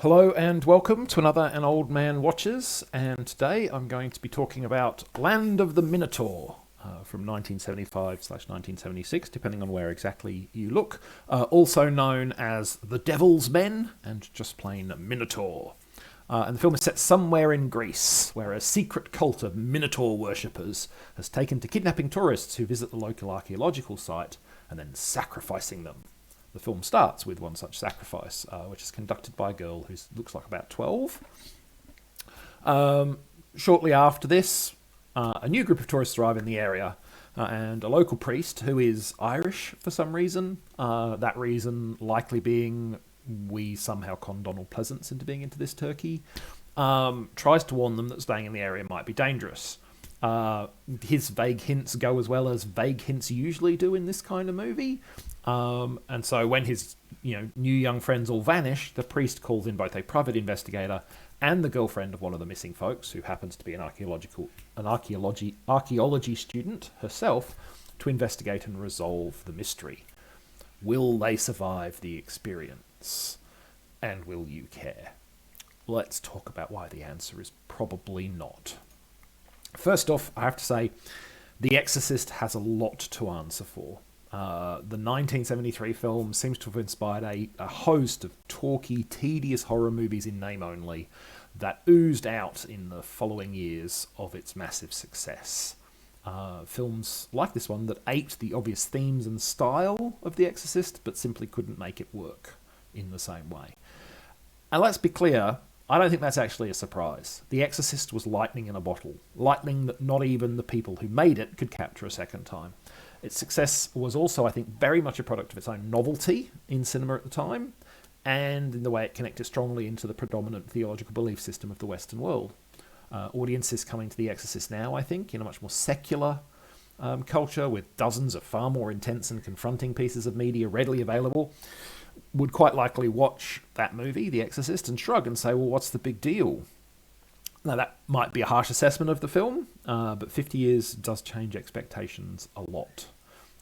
Hello and welcome to another An Old Man Watches, and today I'm going to be talking about Land of the Minotaur from 1975/1976, depending on where exactly you look, also known as The Devil's Men and just plain Minotaur. And the film is set somewhere in Greece, where a secret cult of Minotaur worshippers has taken to kidnapping tourists who visit the local archaeological site and then sacrificing them. The film starts with one such sacrifice, which is conducted by a girl who looks like about 12. Shortly after this, a new group of tourists arrive in the area, and a local priest who is Irish for some reason, that reason likely being we somehow con Donald Pleasance into being into this turkey, tries to warn them that staying in the area might be dangerous. His vague hints go as well as vague hints usually do in this kind of movie. And so when his new young friends all vanish, the priest calls in both a private investigator and the girlfriend of one of the missing folks, who happens to be an archaeology student herself, to investigate and resolve the mystery. Will they survive the experience? And will you care? Let's talk about why the answer is probably not. First off, I have to say, The Exorcist has a lot to answer for. The 1973 film seems to have inspired a host of talky, tedious horror movies in name only that oozed out in the following years of its massive success. Films like this one that aped the obvious themes and style of The Exorcist, but simply couldn't make it work in the same way. And let's be clear, I don't think that's actually a surprise. The Exorcist was lightning in a bottle. Lightning that not even the people who made it could capture a second time. Its success was also, I think, very much a product of its own novelty in cinema at the time, and in the way it connected strongly into the predominant theological belief system of the Western world. Audiences coming to The Exorcist now, I think, in a much more secular culture, with dozens of far more intense and confronting pieces of media readily available, would quite likely watch that movie, The Exorcist, and shrug and say, well, what's the big deal? Now, that might be a harsh assessment of the film, but 50 years does change expectations a lot.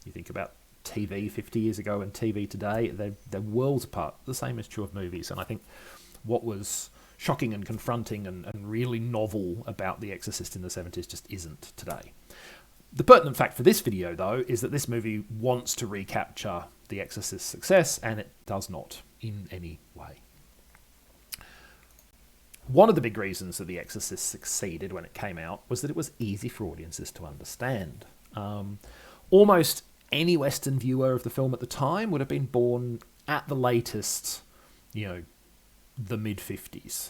You think about TV 50 years ago and TV today, they're worlds apart. The same is true of movies, and I think what was shocking and confronting and really novel about The Exorcist in the 70s just isn't today. The pertinent fact for this video, though, is that this movie wants to recapture The Exorcist's success, and it does not in any way. One of the big reasons that The Exorcist succeeded when it came out was that it was easy for audiences to understand. Almost any Western viewer of the film at the time would have been born at the latest, the mid-50s.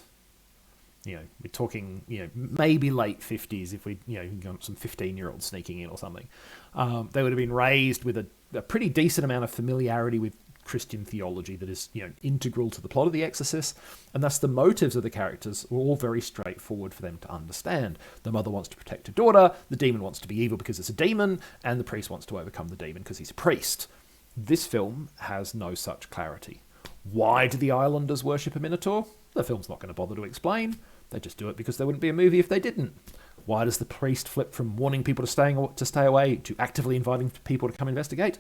We're talking, maybe late 50s if we, got some 15-year-olds sneaking in or something. They would have been raised with a pretty decent amount of familiarity with Christian theology that is, integral to the plot of The Exorcist, and thus the motives of the characters were all very straightforward for them to understand. The mother wants to protect her daughter, the demon wants to be evil because it's a demon, and the priest wants to overcome the demon because he's a priest. This film has no such clarity. Why do the islanders worship a Minotaur? The film's not going to bother to explain. They just do it because there wouldn't be a movie if they didn't. Why does the priest flip from warning people to stay away to actively inviting people to come investigate?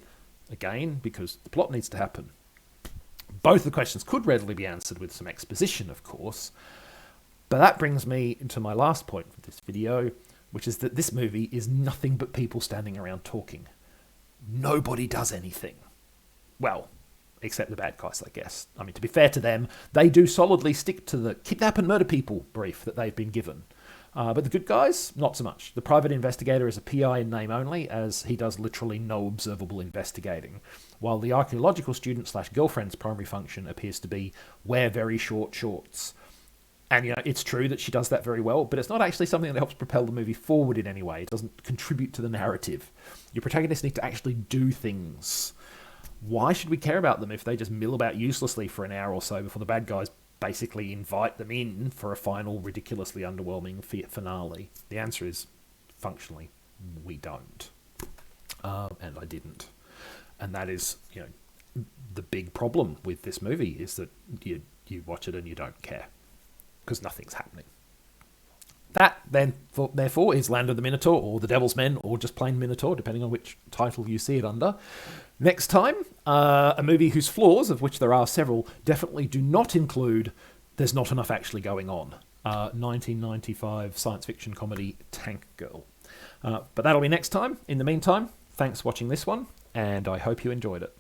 Again, because the plot needs to happen. Both the questions could readily be answered with some exposition, of course, but that brings me into my last point for this video, which is that this movie is nothing but people standing around talking. Nobody does anything. Well, except the bad guys, I guess. I mean, to be fair to them, they do solidly stick to the kidnap and murder people brief that they've been given. But the good guys, not so much. The private investigator is a PI in name only, as he does literally no observable investigating, while the archaeological student/girlfriend's primary function appears to be wear very short shorts. And, it's true that she does that very well, but it's not actually something that helps propel the movie forward in any way. It doesn't contribute to the narrative. Your protagonists need to actually do things. Why should we care about them if they just mill about uselessly for an hour or so before the bad guys basically invite them in for a final, ridiculously underwhelming finale? The answer is, functionally, we don't. And I didn't. And that is, the big problem with this movie is that you watch it and you don't care, because nothing's happening. That, then, therefore, is Land of the Minotaur, or The Devil's Men, or just plain Minotaur, depending on which title you see it under. Next time, a movie whose flaws, of which there are several, definitely do not include there's not enough actually going on. 1995 science fiction comedy Tank Girl. But that'll be next time. In the meantime, thanks for watching this one, and I hope you enjoyed it.